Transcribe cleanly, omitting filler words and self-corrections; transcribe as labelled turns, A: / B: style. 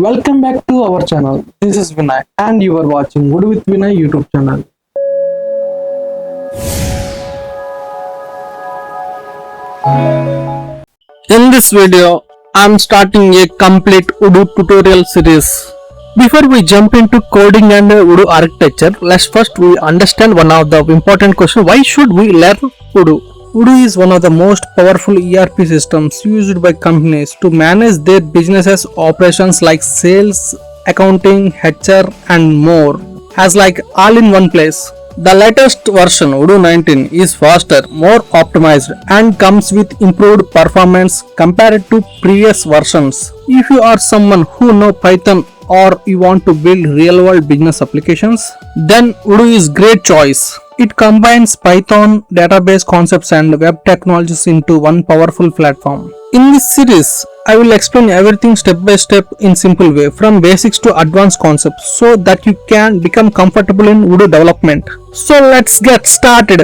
A: Welcome back to our channel. This is Vinay and you are watching Wood with Vinay YouTube channel. In this video, I am starting a complete Odoo tutorial series. Before we jump into coding and Odoo architecture, let's first we understand one of the important questions. Why should we learn Odoo? Odoo is one of the most powerful ERP systems used by companies to manage their businesses operations like sales, accounting, HR and more, as like all in one place. The latest version Odoo 19 is faster, more optimized and comes with improved performance compared to previous versions. If you are someone who know Python or you want to build real world business applications, then Odoo is great choice. It combines Python, database concepts and web technologies into one powerful platform. In this series, I will explain everything step by step in simple way from basics to advanced concepts so that you can become comfortable in Odoo development. So let's get started.